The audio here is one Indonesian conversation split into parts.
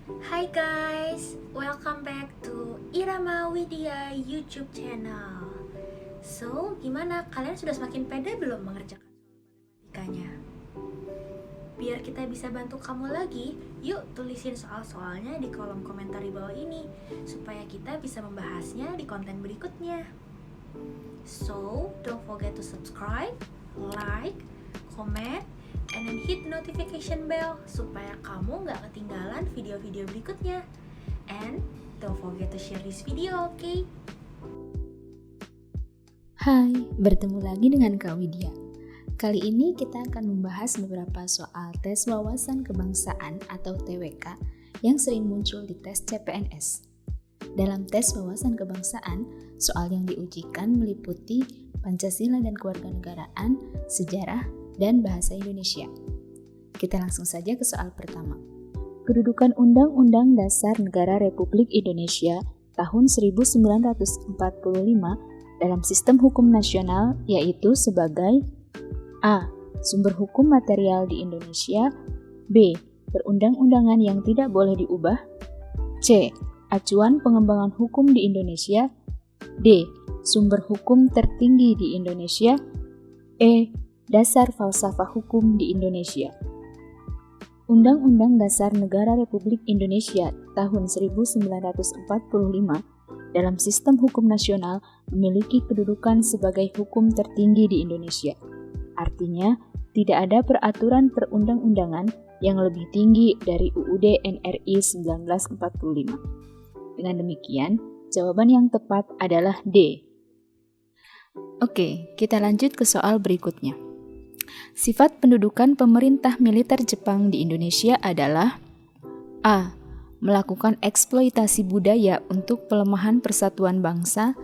Hai guys, welcome back to Irama Widya YouTube channel. So, gimana? Kalian sudah semakin pede belum mengerjakan soal matematikanya? Biar kita bisa bantu kamu lagi, yuk tulisin soal-soalnya di kolom komentar di bawah ini, supaya kita bisa membahasnya di konten berikutnya. So, don't forget to subscribe, like, comment, and then hit notification bell supaya kamu gak ketinggalan video-video berikutnya. And don't forget to share this video, okay? Hai, bertemu lagi dengan Kak Widya. Kali ini kita akan membahas beberapa soal tes wawasan kebangsaan atau TWK yang sering muncul di tes CPNS. Dalam tes wawasan kebangsaan, soal yang diujikan meliputi Pancasila dan kewarganegaraan, sejarah, dan bahasa Indonesia. Kita langsung saja ke soal pertama. Kedudukan Undang-Undang Dasar Negara Republik Indonesia tahun 1945 dalam sistem hukum nasional yaitu sebagai A. Sumber hukum material di Indonesia. B. Perundang-undangan yang tidak boleh diubah. C. Acuan pengembangan hukum di Indonesia. D. Sumber hukum tertinggi di Indonesia. E. Dasar falsafah hukum di Indonesia. Undang-Undang Dasar Negara Republik Indonesia tahun 1945 dalam sistem hukum nasional memiliki kedudukan sebagai hukum tertinggi di Indonesia. Artinya, tidak ada peraturan perundang-undangan yang lebih tinggi dari UUD NRI 1945. Dengan demikian, jawaban yang tepat adalah D. Oke, kita lanjut ke soal berikutnya. Sifat pendudukan pemerintah militer Jepang di Indonesia adalah A. Melakukan eksploitasi budaya untuk pelemahan persatuan bangsa.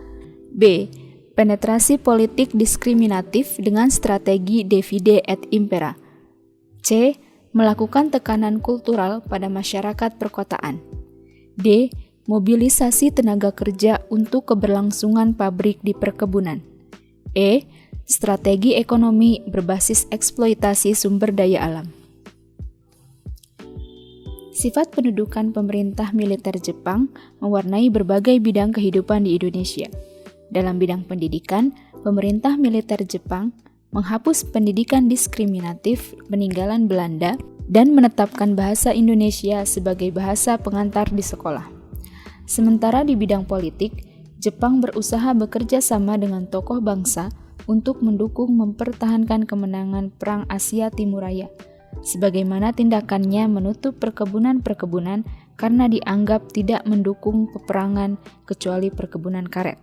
B. Penetrasi politik diskriminatif dengan strategi divide et impera. C. Melakukan tekanan kultural pada masyarakat perkotaan. D. Mobilisasi tenaga kerja untuk keberlangsungan pabrik di perkebunan. E. Strategi ekonomi berbasis eksploitasi sumber daya alam. Sifat pendudukan pemerintah militer Jepang mewarnai berbagai bidang kehidupan di Indonesia. Dalam bidang pendidikan, pemerintah militer Jepang menghapus pendidikan diskriminatif peninggalan Belanda dan menetapkan bahasa Indonesia sebagai bahasa pengantar di sekolah. Sementara di bidang politik, Jepang berusaha bekerja sama dengan tokoh bangsa untuk mendukung mempertahankan kemenangan Perang Asia Timur Raya, sebagaimana tindakannya menutup perkebunan-perkebunan karena dianggap tidak mendukung peperangan kecuali perkebunan karet.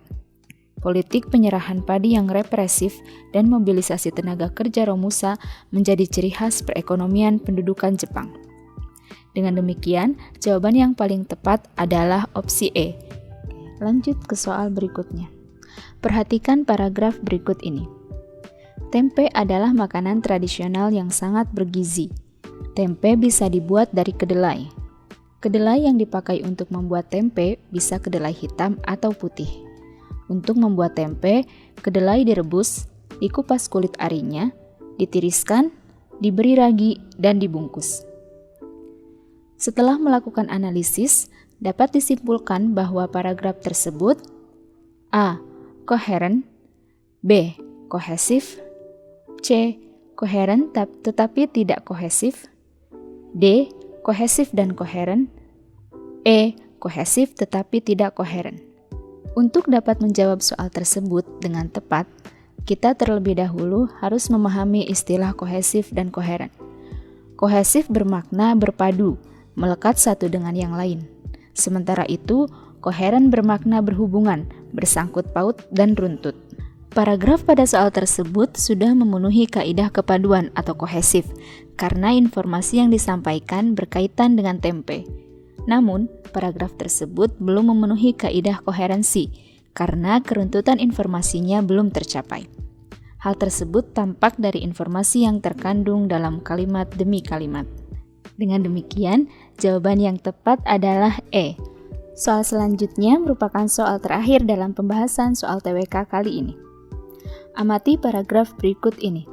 Politik penyerahan padi yang represif dan mobilisasi tenaga kerja Romusa menjadi ciri khas perekonomian pendudukan Jepang. Dengan demikian, jawaban yang paling tepat adalah opsi E. Lanjut ke soal berikutnya. Perhatikan paragraf berikut ini. Tempe adalah makanan tradisional yang sangat bergizi. Tempe bisa dibuat dari kedelai. Kedelai yang dipakai untuk membuat tempe bisa kedelai hitam atau putih. Untuk membuat tempe, kedelai direbus, dikupas kulit arinya, ditiriskan, diberi ragi, dan dibungkus. Setelah melakukan analisis, dapat disimpulkan bahwa paragraf tersebut A. Koheren, B. Kohesif, C. Koheren tetapi tidak kohesif, D. Kohesif dan koheren, E. Kohesif tetapi tidak koheren. Untuk dapat menjawab soal tersebut dengan tepat, kita terlebih dahulu harus memahami istilah kohesif dan koheren. Kohesif bermakna berpadu, melekat satu dengan yang lain. Sementara itu, koheren bermakna berhubungan, bersangkut paut, dan runtut. Paragraf pada soal tersebut sudah memenuhi kaidah kepaduan atau kohesif karena informasi yang disampaikan berkaitan dengan tempe. Namun, paragraf tersebut belum memenuhi kaidah koherensi karena keruntutan informasinya belum tercapai. Hal tersebut tampak dari informasi yang terkandung dalam kalimat demi kalimat. Dengan demikian, jawaban yang tepat adalah E. Soal selanjutnya merupakan soal terakhir dalam pembahasan soal TWK kali ini. Amati paragraf berikut ini.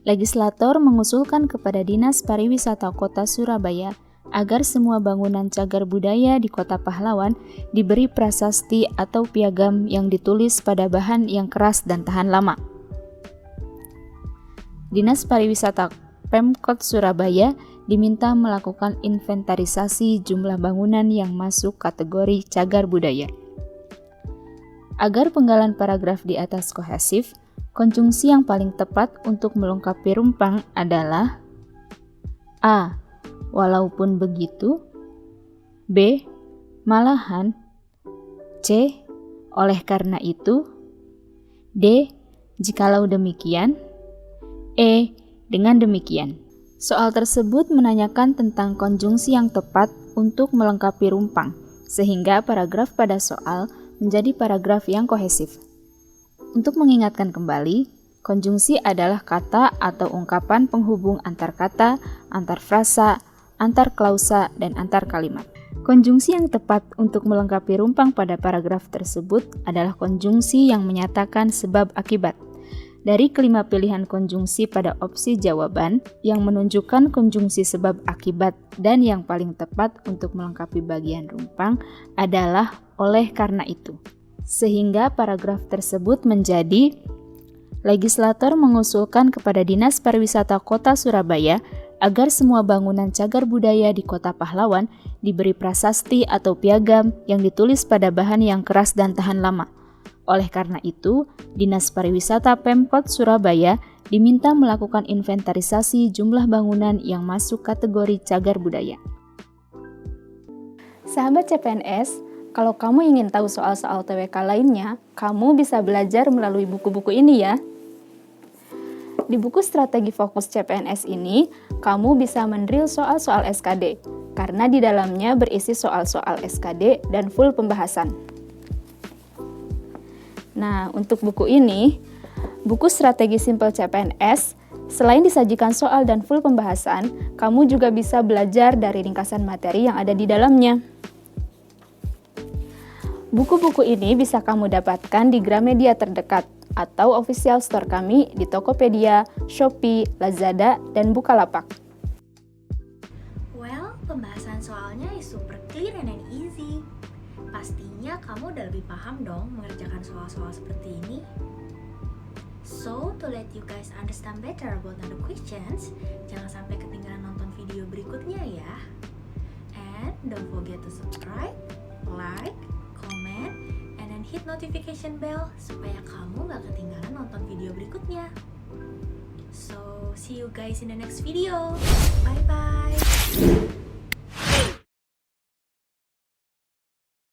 Legislator mengusulkan kepada Dinas Pariwisata Kota Surabaya agar semua bangunan cagar budaya di Kota Pahlawan diberi prasasti atau piagam yang ditulis pada bahan yang keras dan tahan lama. Dinas Pariwisata Pemkot Surabaya diminta melakukan inventarisasi jumlah bangunan yang masuk kategori cagar budaya. Agar penggalan paragraf di atas kohesif, konjungsi yang paling tepat untuk melengkapi rumpang adalah A. Walaupun begitu, B. Malahan, C. Oleh karena itu, D. Jikalau demikian, E. Dengan demikian. Soal tersebut menanyakan tentang konjungsi yang tepat untuk melengkapi rumpang, sehingga paragraf pada soal menjadi paragraf yang kohesif. Untuk mengingatkan kembali, konjungsi adalah kata atau ungkapan penghubung antar kata, antar frasa, antar klausa, dan antar kalimat. Konjungsi yang tepat untuk melengkapi rumpang pada paragraf tersebut adalah konjungsi yang menyatakan sebab akibat. Dari kelima pilihan konjungsi pada opsi jawaban, yang menunjukkan konjungsi sebab akibat dan yang paling tepat untuk melengkapi bagian rumpang adalah oleh karena itu. Sehingga paragraf tersebut menjadi: legislator mengusulkan kepada Dinas Pariwisata Kota Surabaya agar semua bangunan cagar budaya di Kota Pahlawan diberi prasasti atau piagam yang ditulis pada bahan yang keras dan tahan lama. Oleh karena itu, Dinas Pariwisata Pemkot Surabaya diminta melakukan inventarisasi jumlah bangunan yang masuk kategori cagar budaya. Sahabat CPNS, kalau kamu ingin tahu soal-soal TWK lainnya, kamu bisa belajar melalui buku-buku ini ya. Di buku Strategi Fokus CPNS ini, kamu bisa mendrill soal-soal SKD, karena di dalamnya berisi soal-soal SKD dan full pembahasan. Nah, untuk buku ini, buku Strategi Simpel CPNS, selain disajikan soal dan full pembahasan, kamu juga bisa belajar dari ringkasan materi yang ada di dalamnya. Buku-buku ini bisa kamu dapatkan di Gramedia terdekat atau official store kami di Tokopedia, Shopee, Lazada, dan Bukalapak. Well, pembahasan soalnya is super clear and easy. Pastinya kamu udah lebih paham dong mengerjakan soal-soal seperti ini. So, to let you guys understand better about the questions, jangan sampai ketinggalan nonton video berikutnya ya. And don't forget to subscribe, like, comment, and then hit notification bell supaya kamu gak ketinggalan nonton video berikutnya. So, see you guys in the next video. Bye-bye.